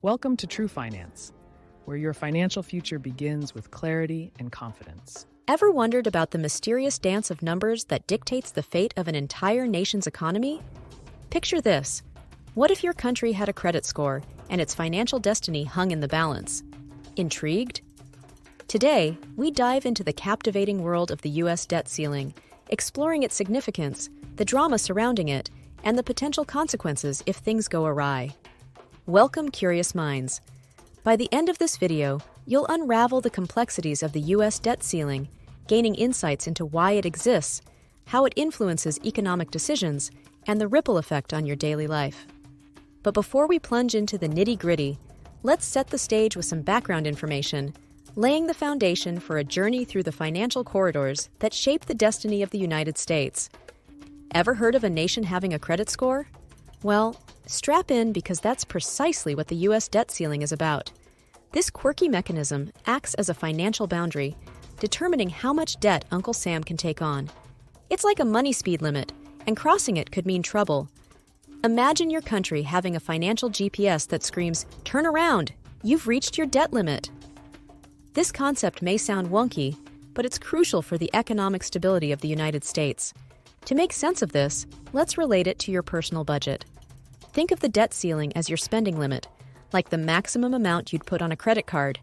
Welcome to True Finance, where your financial future begins with clarity and confidence. Ever wondered about the mysterious dance of numbers that dictates the fate of an entire nation's economy? Picture this. What if your country had a credit score and its financial destiny hung in the balance? Intrigued? Today, we dive into the captivating world of the U.S. debt ceiling, exploring its significance, the drama surrounding it, and the potential consequences if things go awry. Welcome, curious minds. By the end of this video, you'll unravel the complexities of the U.S. debt ceiling, gaining insights into why it exists, how it influences economic decisions, and the ripple effect on your daily life. But before we plunge into the nitty-gritty, let's set the stage with some background information, laying the foundation for a journey through the financial corridors that shape the destiny of the United States. Ever heard of a nation having a credit score? Well, strap in because that's precisely what the U.S. debt ceiling is about. This quirky mechanism acts as a financial boundary, determining how much debt Uncle Sam can take on. It's like a money speed limit, and crossing it could mean trouble. Imagine your country having a financial GPS that screams, "Turn around! You've reached your debt limit." This concept may sound wonky, but it's crucial for the economic stability of the United States. To make sense of this, let's relate it to your personal budget. Think of the debt ceiling as your spending limit, like the maximum amount you'd put on a credit card.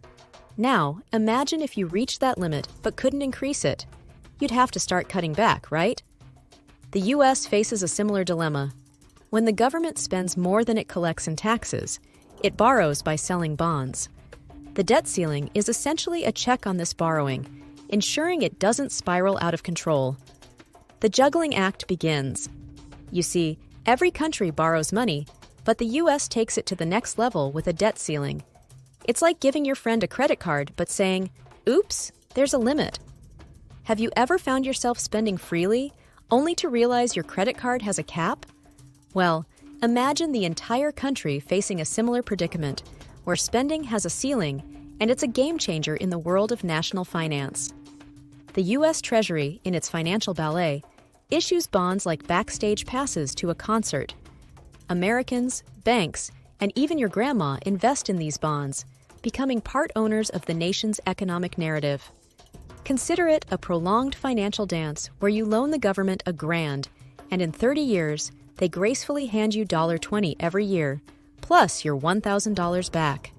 Now, imagine if you reached that limit but couldn't increase it. You'd have to start cutting back, right? The U.S. faces a similar dilemma. When the government spends more than it collects in taxes, it borrows by selling bonds. The debt ceiling is essentially a check on this borrowing, ensuring it doesn't spiral out of control. The juggling act begins. You see, every country borrows money, but the U.S. takes it to the next level with a debt ceiling. It's like giving your friend a credit card but saying, "Oops, there's a limit." Have you ever found yourself spending freely, only to realize your credit card has a cap? Well, imagine the entire country facing a similar predicament, where spending has a ceiling, and it's a game changer in the world of national finance. The U.S. Treasury, in its financial ballet, issues bonds like backstage passes to a concert. Americans, banks, and even your grandma invest in these bonds, becoming part owners of the nation's economic narrative. Consider it a prolonged financial dance where you loan the government $1,000, and in 30 years, they gracefully hand you $20 every year, plus your $1,000 back.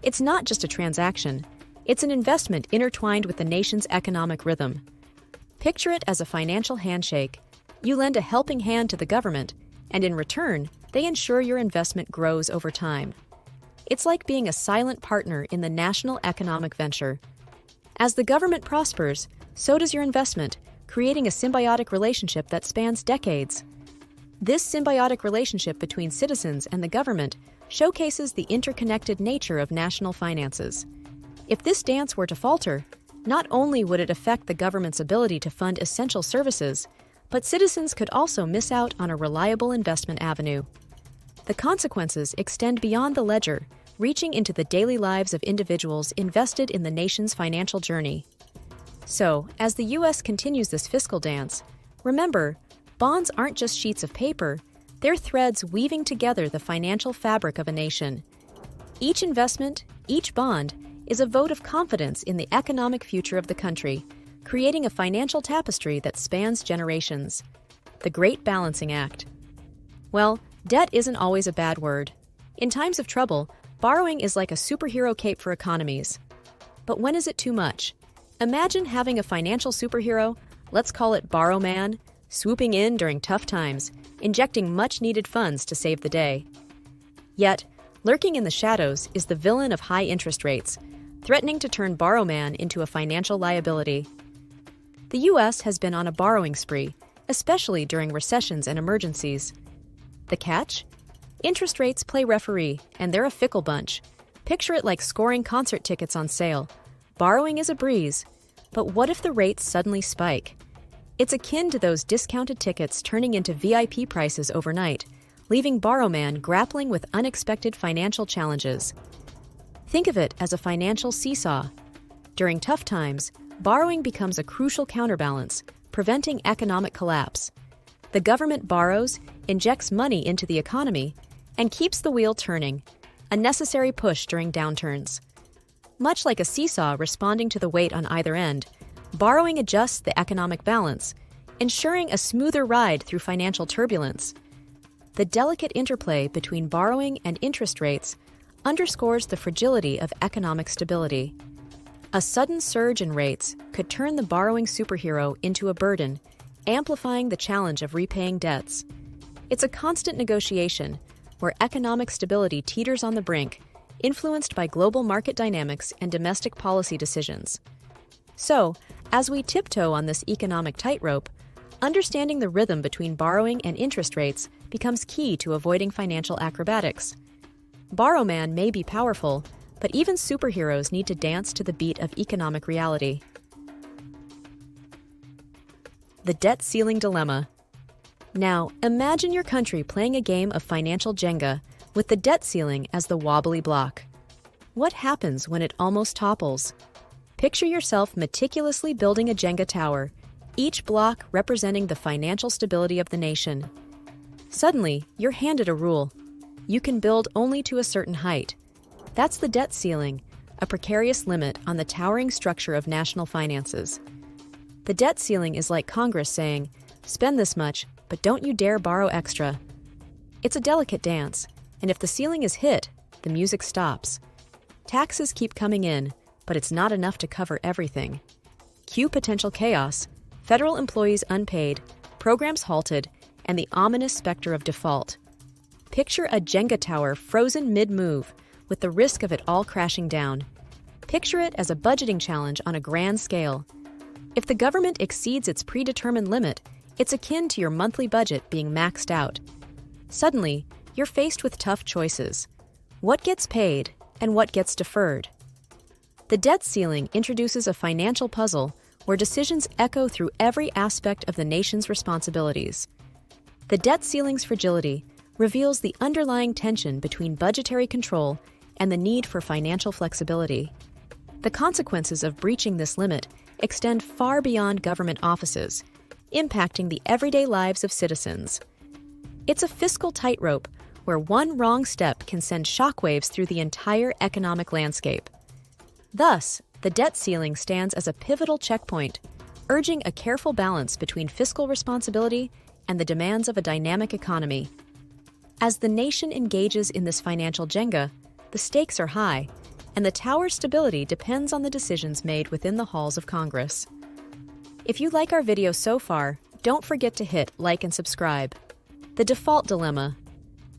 It's not just a transaction. It's an investment intertwined with the nation's economic rhythm. Picture it as a financial handshake. You lend a helping hand to the government, and in return, they ensure your investment grows over time. It's like being a silent partner in the national economic venture. As the government prospers, so does your investment, creating a symbiotic relationship that spans decades. This symbiotic relationship between citizens and the government showcases the interconnected nature of national finances. If this dance were to falter, not only would it affect the government's ability to fund essential services, but citizens could also miss out on a reliable investment avenue. The consequences extend beyond the ledger, reaching into the daily lives of individuals invested in the nation's financial journey. So, as the U.S. continues this fiscal dance, remember, bonds aren't just sheets of paper, they're threads weaving together the financial fabric of a nation. Each investment, each bond, is a vote of confidence in the economic future of the country, creating a financial tapestry that spans generations. The great balancing act. Well, debt isn't always a bad word. In times of trouble, borrowing is like a superhero cape for economies. But when is it too much? Imagine having a financial superhero, let's call it Borrow Man, swooping in during tough times, injecting much-needed funds to save the day. Yet, lurking in the shadows is the villain of high interest rates, threatening to turn Borrow Man into a financial liability. The U.S. has been on a borrowing spree, especially during recessions and emergencies. The catch? Interest rates play referee, and they're a fickle bunch. Picture it like scoring concert tickets on sale. Borrowing is a breeze, but what if the rates suddenly spike? It's akin to those discounted tickets turning into VIP prices overnight, leaving Borrow Man grappling with unexpected financial challenges. Think of it as a financial seesaw. During tough times, borrowing becomes a crucial counterbalance, preventing economic collapse. The government borrows, injects money into the economy, and keeps the wheel turning. a necessary push during downturns. Much like a seesaw responding to the weight on either end, borrowing adjusts the economic balance, ensuring a smoother ride through financial turbulence. The delicate interplay between borrowing and interest rates underscores the fragility of economic stability. A sudden surge in rates could turn the borrowing superhero into a burden, amplifying the challenge of repaying debts. It's a constant negotiation where economic stability teeters on the brink, influenced by global market dynamics and domestic policy decisions. So, as we tiptoe on this economic tightrope, understanding the rhythm between borrowing and interest rates becomes key to avoiding financial acrobatics. Borrowman may be powerful, but even superheroes need to dance to the beat of economic reality. The debt ceiling dilemma. Now, imagine your country playing a game of financial Jenga with the debt ceiling as the wobbly block. What happens when it almost topples? Picture yourself meticulously building a Jenga tower, each block representing the financial stability of the nation. Suddenly, you're handed a rule. You can build only to a certain height. That's the debt ceiling, a precarious limit on the towering structure of national finances. The debt ceiling is like Congress saying, spend this much, but don't you dare borrow extra. It's a delicate dance, and if the ceiling is hit, the music stops. Taxes keep coming in, but it's not enough to cover everything. Cue potential chaos, federal employees unpaid, programs halted, and the ominous specter of default. Picture a Jenga tower frozen mid-move, with the risk of it all crashing down. Picture it as a budgeting challenge on a grand scale. If the government exceeds its predetermined limit, it's akin to your monthly budget being maxed out. Suddenly, you're faced with tough choices. What gets paid and what gets deferred? The debt ceiling introduces a financial puzzle where decisions echo through every aspect of the nation's responsibilities. The debt ceiling's fragility reveals the underlying tension between budgetary control and the need for financial flexibility. The consequences of breaching this limit extend far beyond government offices, impacting the everyday lives of citizens. It's a fiscal tightrope where one wrong step can send shockwaves through the entire economic landscape. Thus, the debt ceiling stands as a pivotal checkpoint, urging a careful balance between fiscal responsibility and the demands of a dynamic economy. As the nation engages in this financial Jenga, the stakes are high, and the tower's stability depends on the decisions made within the halls of Congress. If you like our video so far, don't forget to hit like and subscribe. The default dilemma.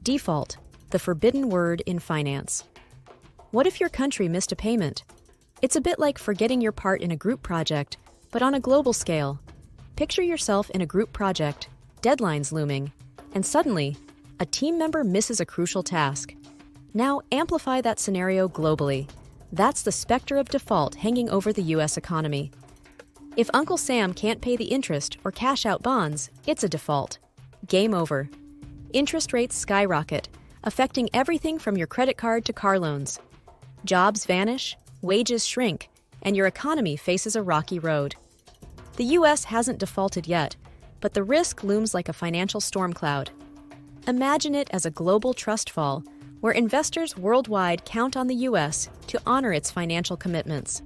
Default, the forbidden word in finance. What if your country missed a payment? It's a bit like forgetting your part in a group project, but on a global scale. Picture yourself in a group project, deadlines looming, and suddenly, a team member misses a crucial task. Now amplify that scenario globally. That's the specter of default hanging over the U.S. economy. If Uncle Sam can't pay the interest or cash out bonds, it's a default. Game over. Interest rates skyrocket, affecting everything from your credit card to car loans. Jobs vanish, wages shrink, and your economy faces a rocky road. The U.S. hasn't defaulted yet, but the risk looms like a financial storm cloud. Imagine it as a global trust fall, where investors worldwide count on the U.S. to honor its financial commitments.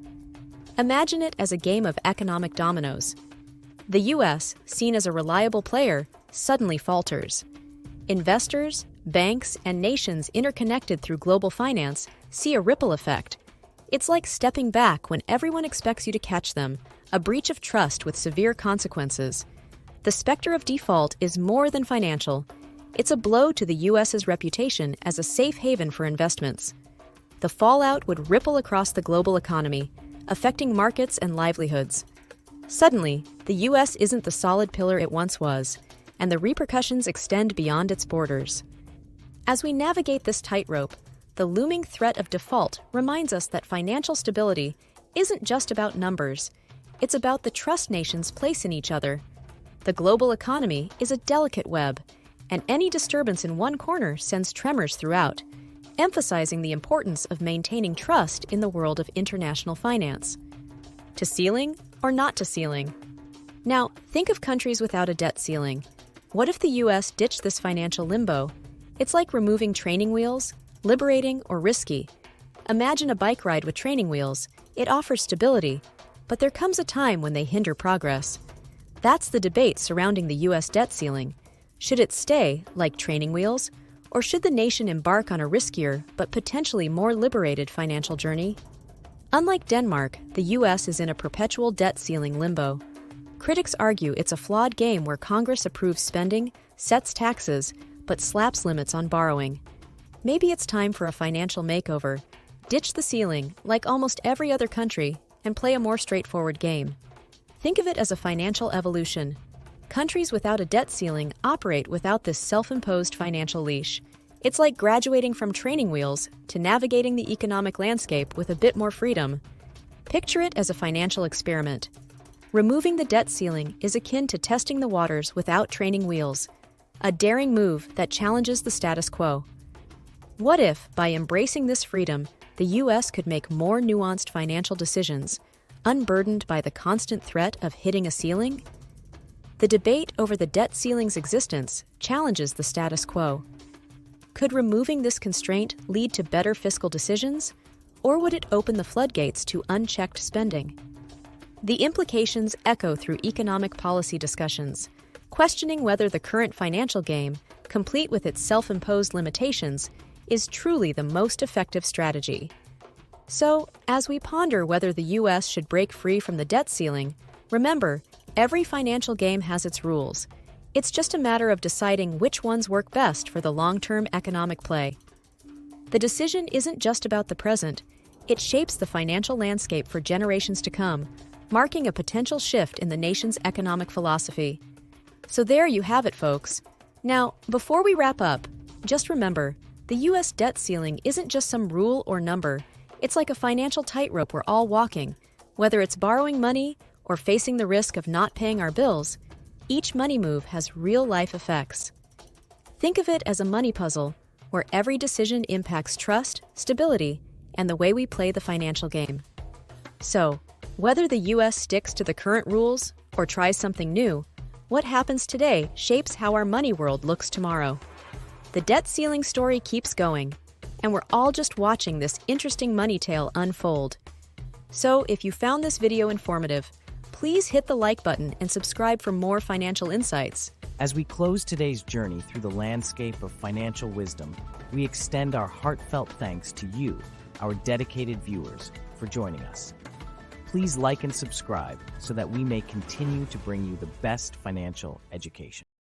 Imagine it as a game of economic dominoes. The U.S., seen as a reliable player, suddenly falters. Investors, banks, and nations interconnected through global finance see a ripple effect. It's like stepping back when everyone expects you to catch them, a breach of trust with severe consequences. The specter of default is more than financial. It's a blow to the U.S.'s reputation as a safe haven for investments. The fallout would ripple across the global economy, affecting markets and livelihoods. Suddenly, the U.S. isn't the solid pillar it once was, and the repercussions extend beyond its borders. As we navigate this tightrope, the looming threat of default reminds us that financial stability isn't just about numbers. It's about the trust nations place in each other. The global economy is a delicate web, and any disturbance in one corner sends tremors throughout, emphasizing the importance of maintaining trust in the world of international finance. To ceiling or not to ceiling? Now, think of countries without a debt ceiling. What if the U.S. ditched this financial limbo? It's like removing training wheels. liberating or risky? Imagine a bike ride with training wheels. It offers stability, but there comes a time when they hinder progress. That's the debate surrounding the U.S. debt ceiling. Should it stay, like training wheels, or should the nation embark on a riskier but potentially more liberated financial journey? Unlike Denmark, the U.S. is in a perpetual debt ceiling limbo. Critics argue it's a flawed game where Congress approves spending, sets taxes, but slaps limits on borrowing. Maybe it's time for a financial makeover. Ditch the ceiling, like almost every other country, and play a more straightforward game. Think of it as a financial evolution. Countries without a debt ceiling operate without this self-imposed financial leash. It's like graduating from training wheels to navigating the economic landscape with a bit more freedom. Picture it as a financial experiment. Removing the debt ceiling is akin to testing the waters without training wheels, a daring move that challenges the status quo. What if, by embracing this freedom, the U.S. could make more nuanced financial decisions, unburdened by the constant threat of hitting a ceiling? The debate over the debt ceiling's existence challenges the status quo. Could removing this constraint lead to better fiscal decisions, or would it open the floodgates to unchecked spending? The implications echo through economic policy discussions, questioning whether the current financial game, complete with its self-imposed limitations, is truly the most effective strategy. So, as we ponder whether the U.S. should break free from the debt ceiling, remember, every financial game has its rules. It's just a matter of deciding which ones work best for the long-term economic play. The decision isn't just about the present, it shapes the financial landscape for generations to come, marking a potential shift in the nation's economic philosophy. So there you have it, folks. Now, before we wrap up, just remember, the U.S. debt ceiling isn't just some rule or number. It's like a financial tightrope we're all walking. Whether it's borrowing money or facing the risk of not paying our bills, each money move has real-life effects. Think of it as a money puzzle, where every decision impacts trust, stability, and the way we play the financial game. So, whether the U.S. sticks to the current rules or tries something new, what happens today shapes how our money world looks tomorrow. The debt ceiling story keeps going, and we're all just watching this interesting money tale unfold. So, if you found this video informative, please hit the like button and subscribe for more financial insights. As we close today's journey through the landscape of financial wisdom, we extend our heartfelt thanks to you, our dedicated viewers, for joining us. Please like and subscribe so that we may continue to bring you the best financial education.